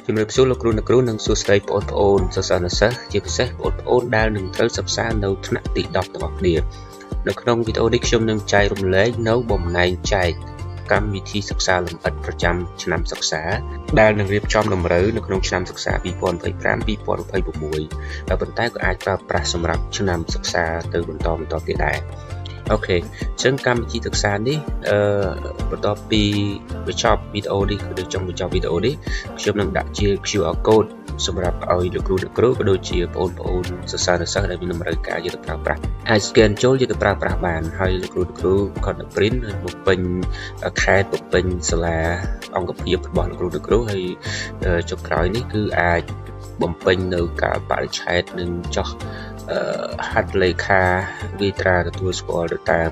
ជំរាបសួរលោកគ្រូអ្នកគ្រូនិងសួស្តីបងប្អូនសិស្សនិស្សិតជាពិសេសបងប្អូនដែលនឹងត្រូវសិក្សានៅថ្នាក់ទី10របស់គ្នានៅក្នុងវីដេអូនេះខ្ញុំនឹងចែករំលែកនៅបំណែកចែកកម្មវិធីសិក្សាលម្អិតប្រចាំឆ្នាំសិក្សាដែលនឹងរៀបចំតម្រូវនៅក្នុងឆ្នាំសិក្សា2025-2026តែប៉ុន្តែក៏អាចប្រើប្រាស់សម្រាប់ឆ្នាំសិក្សាទៅបន្តទៀតដែរអូខេអញ្ចឹងកម្មវិធីសិក្សានេះបន្ទាប់ពីបញ្ចប់វីដេអូនេះគឺចុងបញ្ចប់វីដេអូនេះខ្ញុំនឹងដាក់ជា QR code សម្រាប់ឲ្យលោកគ្រូអ្នកគ្រូក៏ដូចជាបងប្អូនសិស្សនិស្សិតដែលមានតម្រូវការយកទៅប្រើប្រាស់អាច scan ចូលយកទៅប្រើប្រាស់បានហើយលោកគ្រូអ្នកគ្រូគាត់នឹង print ហើយបំពេញខេត្តបំពេញសាលាអង្គភាពរបស់លោកគ្រូអ្នកគ្រូហើយចុងក្រោយនេះគឺអាចបំពេញនៅការបរិច្ឆេទនិងចោះហត្ថលេខាវិត្រាទទួលស្គាល់ទៅតាម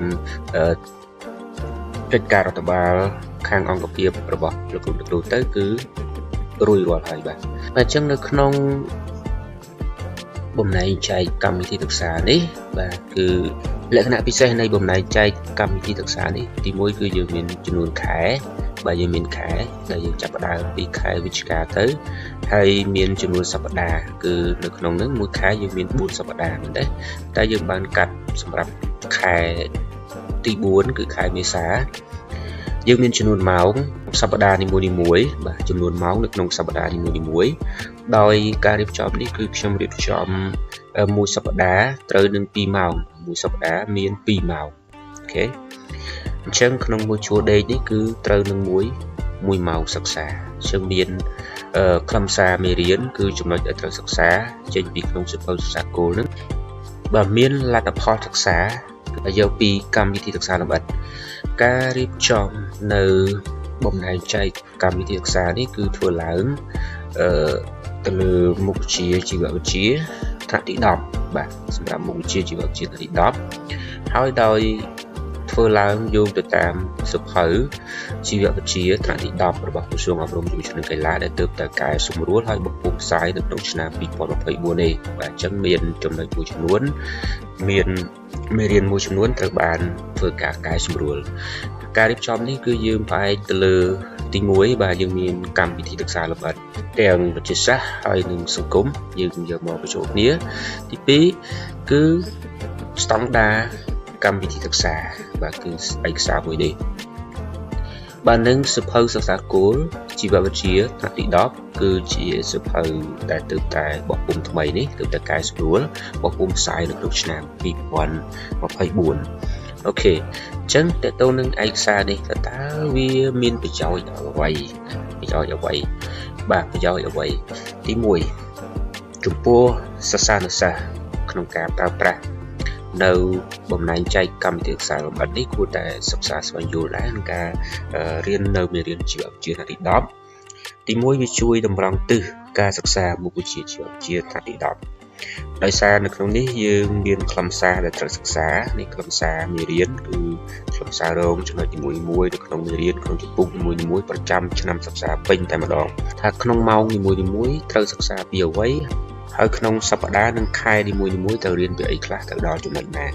កិច្ចការរដ្ឋបាលខាងអង្គភាពរបស់លោកគ្រូអ្នកគ្រូទៅគឺរួចរាល់ហើយបាទអញ្ចឹងនៅក្នុងបំណែកចែកកម្មវិធីសិក្សានេះបាទគឺលក្ខណៈពិសេសនៃបំណែកចែកកម្មវិធីសិក្សានេះទី1គឺយើងមានចំនួនខែបាទយើងមានខែដែលយើងចាប់ផ្ដើមពីខែវិច្ឆិកាទៅហើយមានចំនួនសប្តាហ៍គឺនៅក្នុងនោះមួយខែយើងមាន4សប្តាហ៍មែនទេតែយើងបានកាត់សម្រាប់ខែទី4គឺខែមេសាយើងមានចំនួនម៉ោងសប្តាហ៍នីមួយៗបាទចំនួនម៉ោងនៅក្នុងសប្តាហ៍នីមួយៗដោយការរៀបចំនេះគឺខ្ញុំរៀបចំមួយសប្តាហ៍ត្រូវនឹង2ម៉ោងមួយសប្តាហ៍មាន2ម៉ោងអូខេអញ្ចឹងក្នុងមួយជួរដេកនេះគឺត្រូវនឹង1ម៉ោងសិក្សាយើងមានខ្លឹមសារមេរៀនគឺចំណុចដែលត្រូវសិក្សាចេញពីក្នុងសៀវភៅសិក្សាគោលនឹងបាទមានលទ្ធផលសិក្សាយកពីកម្មវិធីសិក្សាលម្អិតការរៀបចំនៅបំណែកចែកកម្មវិធីសិក្សានេះគឺធ្វើឡើងទៅលើមុខវិជ្ជាជីវវិទ្យាថ្នាក់ទី10បាទសម្រាប់មុខវិជ្ជាជីវវិទ្យាថ្នាក់ទី10ហើយដោយធ្វើឡើងយោងទៅតាមសៀវភៅជីវវិទ្យាថ្នាក់ទី10របស់ក្រសួងអប់រំយុវជននិងកីឡាដែលទើបតែកែសម្រួលហើយបំពុះផ្សាយនៅក្នុងឆ្នាំ2024នេះបាទអញ្ចឹងមានចំណុចមួយចំនួនមានមេរៀនមួយចំនួនត្រូវបានធ្វើការកែសម្រួលការរៀបចំនេះគឺយើងផ្អែកទៅលើទី1បាទយើងមានកម្មវិធីសិក្សាលម្អិតទាំងវិទ្យាសាស្ត្រហើយនិងសង្គមយើងយកមកបញ្ចូលគ្នាទី2គឺស្តង់ដារកម្មវិធីសិក្សាបាទគឺឯកសារមួយនេះបាទនឹងសៀវភៅសិក្សាគោលជីវវិទ្យាថ្នាក់ទី10គឺជាសៀវភៅដែលទើបតែបោះពុម្ពថ្មីនេះទើបតែកែសម្រួលបោះពុម្ពផ្សាយនៅក្នុងឆ្នាំ2024អូខេអញ្ចឹងតើតើនឹងឯកសារនេះតើវាមានប្រយោជន៍អ្វីបាទប្រយោជន៍អ្វីទី1ចំពោះសិស្សានុសិស្សក្នុងការប្រើប្រាស់នៅបំណែកចែកកម្មវិធីសិក្សាលម្អិតនេះគួរតែសិក្សាស្វែងយល់ដែរក្នុងការរៀននៅមេរៀនជីវវិទ្យាថ្នាក់ទី10ទី1វាជួយតម្រង់ទិសការសិក្សាមុខវិជ្ជាជីវវិទ្យាថ្នាក់ទី10ដោយសារនៅក្នុងនេះយើងមានខ្លឹមសារដែលត្រូវសិក្សានេះខ្លឹមសារមេរៀនគឺខ្លឹមសាររងចំណុចនីមួយៗនៅក្នុងមេរៀនក្នុងជំពូកនីមួយៗប្រចាំឆ្នាំសិក្សាពេញតែម្ដងថាក្នុងម៉ោងនីមួយៗត្រូវសិក្សាពីអ្វីហើយក្នុងសប្តាហ៍និងខែនីមួយៗត្រូវរៀនពីអីខ្លះទៅដល់ចំណុចណា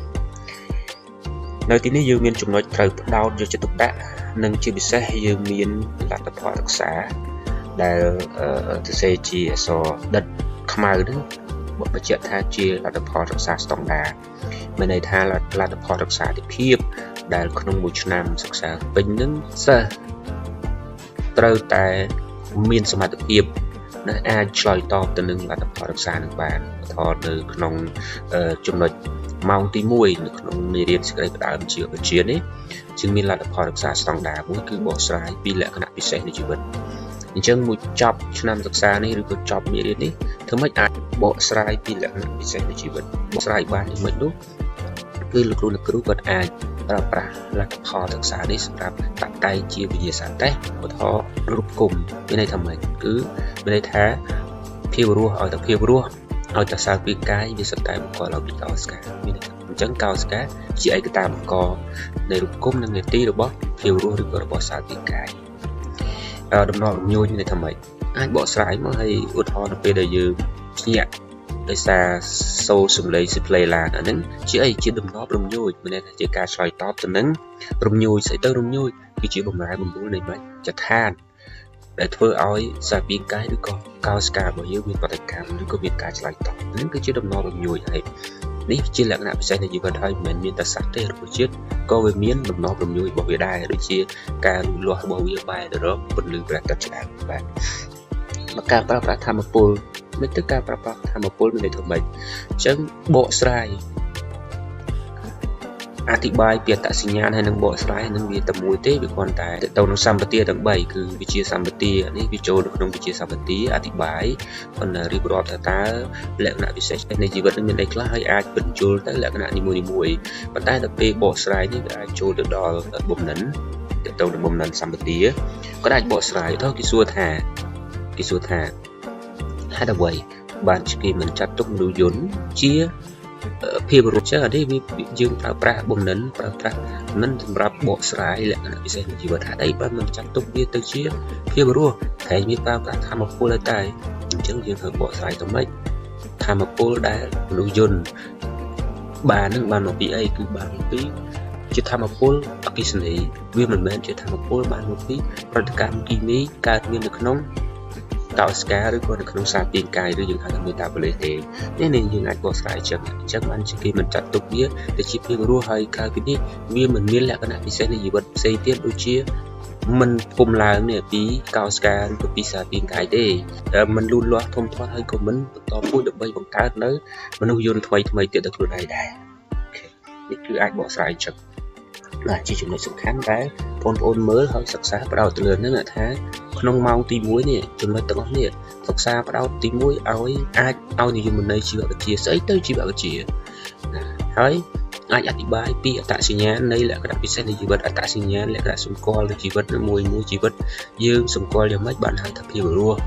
នៅទីនេះយើងមានចំណុចត្រូវផ្ដោតយកចិត្តទុកដាក់និងជាពិសេសយើងមានលទ្ធផលសិក្សាដែលសរសេរជាអក្សរដិតខ្មៅហ្នឹងបញ្ជាក់ថាជាលទ្ធផលសិក្សាស្តង់ដារមានន័យថាលទ្ធផលសិក្សាទិភាពដែលក្នុងមួយឆ្នាំសិក្សាពេញហ្នឹងសិស្សត្រូវតែមានសមត្ថភាពអាចឆ្លើយតបទៅនឹងលទ្ធផលសិក្សានឹងបានបន្តនៅក្នុងចំណុចម៉ោងទី1នៅក្នុងមេរៀនសេចក្តីផ្ដើមជីវវិទ្យានេះជាងមានលទ្ធផលសិក្សាស្តង់ដារមួយគឺបកស្រាយពីលក្ខណៈពិសេសនៃជីវិតអញ្ចឹងមួយចប់ឆ្នាំសិក្សានេះឬក៏ចប់មេរៀននេះធ្វើម៉េចអាចបកស្រាយពីលក្ខណៈពិសេសនៃជីវិតបកស្រាយបានយ៉ាងម៉េចនោះគឺលោកគ្រូគាត់អាចប្រើប្រាស់លទ្ធផលសិក្សានេះសម្រាប់តាក់តែងជាវិញ្ញាសាតេស្តឧទាហរណ៍រូបគុំមានន័យថាម៉េចគឺមានន័យថាភាពរស់ឲ្យតែភាពរស់ឲ្យតែសើពីកាយវាសុទ្ធតែបង្កឡើងពីកោសិកាមានន័យថាអញ្ចឹងកោសិកាជាឯកតាបង្កនៃរូបគុំនិងនាទីរបស់ភាពរស់ឬក៏របស់សើពីកាយដំណល់រំញោចមានន័យថាម៉េចអាចបកស្រាយមកឲ្យឧទាហរណ៍នៅពេលដែលយើងភ្ញាក់ដោយសារសូរសំឡេងស៊ីផ្លេឡានអាហ្នឹងជាអីជាដំណប់រំញោចមានន័យថាជាការឆ្លើយតបទៅនឹងរំញោចស្អីទៅរំញោចគឺជាបំរែបំរួលនៃម៉េចចឋាន ដែលធ្វើឲ្យសារពាង្គកាយឬក៏កោសិការបស់យើងមានប្រតិកម្មឬក៏មានការឆ្លើយតបនឹងគឺជាដំណររញួយហើយនេះជាលក្ខណៈពិសេសនៃជីវិតហើយមិនមែនមានតែសត្វទេរបស់ជាតិក៏វាមានដំណររញួយរបស់វាដែរដូចជាការលូតលាស់របស់វាបែរទៅរកពន្លឺព្រះអាទិត្យជាដើមបាទការប្រើប្រាស់ធម្មពលមិនទៅការប្រើប្រាស់ធម្មពលមានន័យថាម៉េចអញ្ចឹងបកស្រាយអธิบายពីអត្តសញ្ញាណហើយនឹងបកស្រាយនឹងវាតែមួយទេវាគ្រាន់តែទៅនឹងសម្បទាទាំង3គឺវិជាសម្បទានេះវាចូលនៅក្នុងវិជាសម្បទាអธิบายប៉ុន្តែរៀបរាប់ថាតើលក្ខណៈពិសេសនៃជីវិតនឹងមានអីខ្លះហើយអាចបញ្ចូលទៅលក្ខណៈនីមួយៗប៉ុន្តែដល់ពេលបកស្រាយនេះវាអាចចូលទៅដល់បំណិនទៅនឹងបំណិនសម្បទាក៏អាចបកស្រាយទៅគេសួរថាហេតុអ្វីបានគេមិនចាត់ទុកមនុស្សយន្តជាភាពរស់ចឹងអានេះវាយើងប្រើប្រាស់បំណិនប្រើប្រាស់មិនសម្រាប់បកស្រាយលក្ខណៈពិសេសនៃជីវិតហេតុអីបានមិនចាត់ទុកវាទៅជាភាពរស់តែមានប្រើប្រាស់ធម្មពលតែអញ្ចឹងយើងធ្វើបកស្រាយទៅម៉េចធម្មពលដែលមនុស្សយន្តបាននឹងបានមកពីអីគឺបានមកពីជាធម្មពលអគ្គិសនីវាមិនមែនជាធម្មពលបានមកពីប្រតិកម្មគីមីកើតមាននៅក្នុងកោសិកាឬក៏នៅក្នុងសារពាង្គកាយឬយើងហៅថាមេតាបូលីសទេនេះយើងអាចបកស្រាយអញ្ចឹងបានជាគេមិនចាត់ទុកវាទៅជាភាពរស់ហើយក្រៅពីនេះវាមិនមានលក្ខណៈពិសេសនៃជីវិតផ្សេងទៀតដូចជាមិនគុំឡើងនេះពីកោសិកាឬក៏ពីសារពាង្គកាយទេមិនលូតលាស់ធំធាត់ហើយក៏មិនបន្តពូជដើម្បីបង្កើតនៅមនុស្សយន្តថ្មីទៀតទៅខ្លួនឯងដែរនេះគឺអាចបកស្រាយអញ្ចឹងបាទជាចំណុចសំខាន់ដែលបងប្អូនមើលហើយសិក្សាបដោតទៅលើនឹងថាក្នុងម៉ោងទី1នេះចំណុចទាំងអស់នេះសិក្សាបដោតទី1ឲ្យអាចឲ្យនិយមន័យជីវវិទ្យាស្អីទៅជីវវិទ្យាហើយអាចអธิบายពីអត្តសញ្ញាណនៃលក្ខណៈពិសេសនៃជីវិតអត្តសញ្ញាណលក្ខណៈសម្គាល់នៃជីវិតមួយជីវិតយើងសម្គាល់យ៉ាងម៉េចបានហៅថាភាពរស់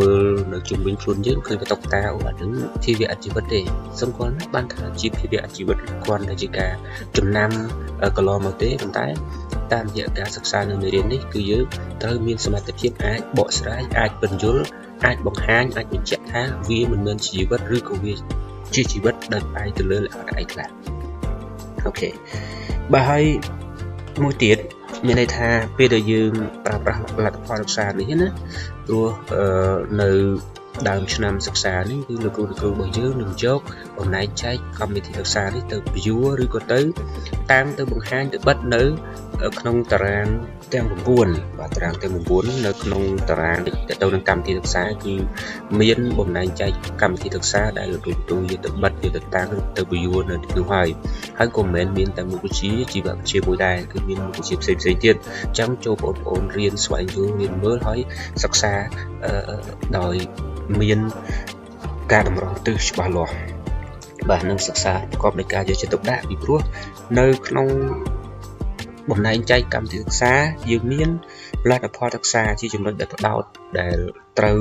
មើលនៅជុំវិញខ្លួនយើងឃើញបន្ទុកតាអូអានឹងជីវៈជីវិតទេសម្គាល់បានថាជាជីវៈជីវិតគ្រាន់តែជាការចំណាំកន្លងមកទេប៉ុន្តែតាមរយៈការសិក្សានៅមេរៀននេះគឺយើងត្រូវមានសមត្ថភាពអាចបកស្រាយអាចបញ្យល់អាចបង្ហាញអាចបញ្ជាក់ថាវាមិនមែនជីវិតឬក៏វាជាជីវិតដែលផ្អែកទៅលើលក្ខណៈអីខ្លះអូខេបាទហើយមួយទៀតមានន័យថាពេលដែលយើងប្រើប្រាស់លទ្ធផលសិក្សានេះណាព្រោះនៅដើមឆ្នាំសិក្សានេះគឺលោកគ្រូរបស់យើងនឹងយកបំណែកចែកកម្មវិធីសិក្សានេះទៅបញ្យល់ឬក៏ទៅតាំងទៅបង្ហាញទៅបិទនៅក្នុងតារាងទាំង9បាទតារាងទាំង9នៅក្នុងតារាងទៅនឹងកម្មវិធីសិក្សាគឺមានបំណែកចែកកម្មវិធីសិក្សាដែលលោកគ្រូយកទៅបិទយកទៅតាំងទៅបញ្យល់នៅនោះហើយក៏មិនមែនមានតែមុខវិជ្ជាជីវវិទ្យាមួយដែរគឺមានមុខវិជ្ជាផ្សេងទៀតអញ្ចឹងចូលបងប្អូនរៀនស្វែងយល់រៀនមើលហើយសិក្សាដោយមានការតម្រង់ទិសច្បាស់លាស់បាទនឹងសិក្សាប្រកបដោយការយកចិត្តទុកដាក់ពីព្រោះនៅក្នុងបំណែកចែកកម្មវិធីសិក្សាយើងមានលទ្ធផលសិក្សាជាចំណុចដែលផ្ដោតដែលត្រូវ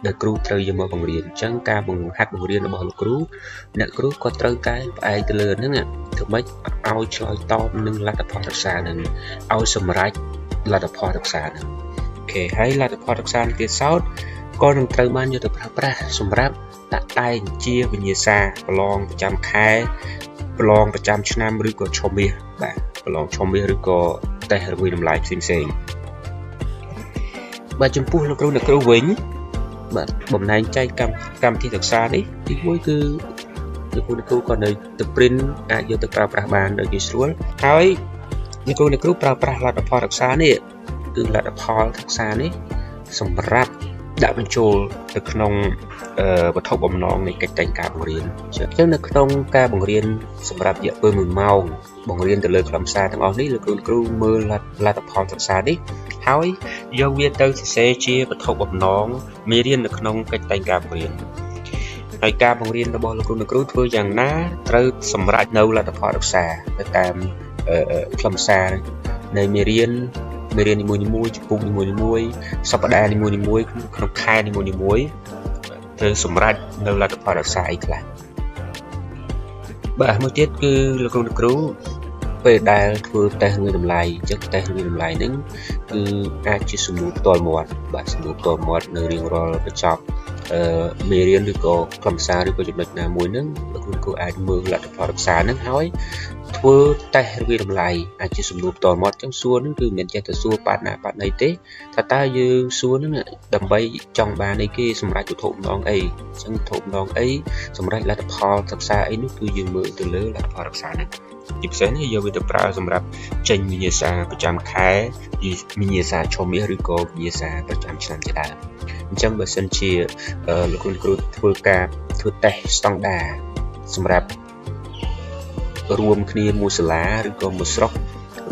ដែលគ្រូត្រូវយកមកបង្រៀនអញ្ចឹងការបង្ហាត់បង្រៀនរបស់លោកគ្រូអ្នកគ្រូក៏ត្រូវតែផ្អែកទៅលើហ្នឹងធ្វើម៉េចឲ្យឆ្លើយតបនឹងលទ្ធផលសិក្សាហ្នឹងឲ្យសម្រេចលទ្ធផលសិក្សាហ្នឹងអូខេហើយលទ្ធផលសិក្សាទៀតសោតក៏នឹងត្រូវបានយកទៅប្រើប្រាស់សម្រាប់ដាក់តែងជាវិញ្ញាសាប្រឡងប្រចាំខែប្រឡងប្រចាំឆ្នាំឬក៏ឆមាសបាទប្រឡងឆមាសឬក៏តេស្តរវាយតម្លៃផ្សេងបាទចំពោះលោកគ្រូវិញបាទបំណែកចែកកម្មវិធីសិក្សានេះទី1គឺលោកគ្រូក៏នៅទៅ print អាចយកទៅប្រើប្រាស់បានដោយងាយស្រួលហើយលោកគ្រូប្រើប្រាស់លទ្ធផលសិក្សានេះគឺលទ្ធផលសិក្សានេះសម្រាប់ដាក់បញ្ចូលទៅក្នុងវត្ថុបំណងនៃកិច្ចតែងការបង្រៀនអញ្ចឹងនៅក្នុងការបង្រៀនសម្រាប់រយៈពេល1ម៉ោងបង្រៀនទៅលើខ្លឹមសារទាំងអស់នេះលោកគ្រូមើលលទ្ធផលសិក្សានេះហើយយកវាទៅសរសេរជាវត្ថុបំណងមេរៀននៅក្នុងកិច្ចតែងការបង្រៀនហើយការបង្រៀនរបស់លោកគ្រូធ្វើយ៉ាងណាត្រូវសម្រេចនៅលទ្ធផលសិក្សាទៅតាមខ្លឹមសារនៃមេរៀននីមួយៗចំពោះនីមួយៗសប្តាហ៍នីមួយៗក្នុងខែនីមួយៗត្រូវសម្រេចនៅលទ្ធផលសិក្សាអីខ្លះបាទមួយទៀតគឺលោកគ្រូពេលដែលធ្វើតេស្តវាយតម្លៃអញ្ចឹងតេស្តវាយតម្លៃហ្នឹងគឺអាចជាសំណួរផ្ទាល់មាត់បាទសំណួរផ្ទាល់មាត់នៅរៀងរាល់កញ្ចប់ មេរៀនឬក៏ខ្លឹមសារឬក៏ចំណុចណាមួយហ្នឹងលោកគ្រូអាចមើលលទ្ធផលសិក្សាហ្នឹងហើយធ្វើតេស្តវិតម្លៃអាចជាសំណួរផ្ទាល់មាត់ចឹងសួរហ្នឹងគឺមិនមែនចេះតែសួរប៉ាត់ណាប៉ាត់ណីទេថាតើយើងសួរហ្នឹងដើម្បីចង់បានអីគេសម្រាប់វត្ថុម្ដងអីចឹងវត្ថុម្ដងអីសម្រាប់លទ្ធផលសិក្សាអីនោះគឺយើងមើលទៅលើលទ្ធផលសិក្សាហ្នឹងជាពិសេសនេះយកវាទៅប្រើសម្រាប់ចេញវិញ្ញាសាប្រចាំខែវិញ្ញាសាឈុំមាសឬក៏វិញ្ញាសាប្រចាំឆ្នាំជាដើមអញ្ចឹងបើសិនជាលោកគ្រូធ្វើតេស្តស្តង់ដារសម្រាប់រួមគ្នាមួយសាលាឬក៏មួយស្រុក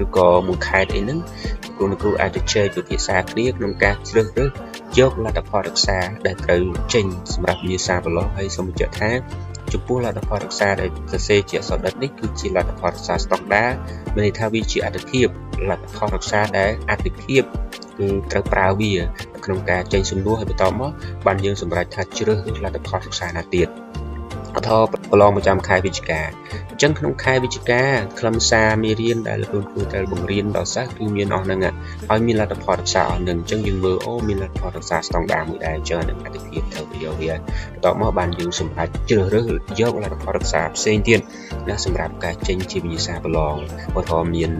ឬក៏មួយខេត្តអីហ្នឹងគ្រូអាចទៅជែកវិភាសាគ្នាក្នុងការជ្រើសរើសយកលទ្ធផលសិក្សាដែលត្រូវចេញសម្រាប់វិញ្ញាសាប្រឡងហើយសូមបញ្ជាក់ថាចំពោះលទ្ធផលសិក្សាដែលសរសេរជាអក្សរដិតនេះគឺជាលទ្ធផលសិក្សាស្តង់ដារមានន័យថាវាជាអត្ថិភាពលទ្ធផលសិក្សាដែលអត្ថិភាពគឺត្រូវប្រើវាក្នុងការចេញសំណួរហើយបន្តមកបានយើងសម្រេចថាជ្រើសរើសលទ្ធផលសិក្សាណាទៀតឧទាហរណ៍ប្រឡងប្រចាំខែវិច្ឆិកាអញ្ចឹងក្នុងខែវិច្ឆិកាខ្លឹមសារមេរៀនដែលលោកគ្រូត្រូវបង្រៀនដល់សិស្សគឺមានអស់ហ្នឹងហើយមានលទ្ធផលសិក្សាអស់ហ្នឹងអញ្ចឹងយើងមើលមានលទ្ធផលសិក្សាស្តង់ដារមួយដែរអញ្ចឹងនឹងអត្ថិភាពត្រូវទៅយកវាបន្តមកបានយើងសម្រេចជ្រើសរើសយកលទ្ធផលសិក្សាផ្សេងទៀតណាសម្រាប់ការចេញជាវិញ្ញាសាប្រឡងឧទាហរណ៍មាន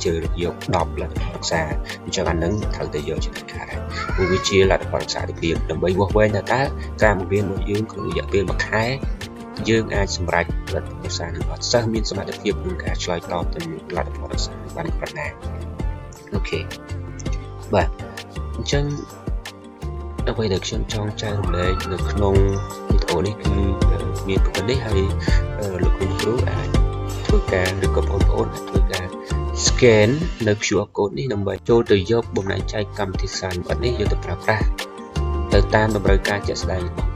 ជ្រើសរើសយក10លទ្ធផលសិក្សាអញ្ចឹងអាហ្នឹងត្រូវទៅយកជាដាច់ខាតដែរព្រោះវាជាលទ្ធផលសិក្សាអត្ថិភាពដើម្បីវាស់វែងថាតើការបង្រៀនរបស់យើងក្នុងរយៈពេល1ខែយើងអាចសម្រេចលទ្ធផលសិក្សានឹងអត់សិស្សមានសមត្ថភាពក្នុងការឆ្លើយតបទៅលទ្ធផលសិក្សាបានប៉ុណ្ណាអូខេបាទអញ្ចឹងអ្វីដែលខ្ញុំចង់ចែករំលែកនៅក្នុងវីដេអូនេះគឺមានប៉ុណ្ណេះហើយលោកគ្រូអាចធ្វើការឬក៏បងប្អូនអាចធ្វើការ scan នៅ QR code នេះដើម្បីចូលទៅយកបំណែកចែកកម្មវិធីសិក្សាលម្អិតនេះយកទៅប្រើប្រាស់ទៅតាមតម្រូវការជាក់ស្ដែងរបស់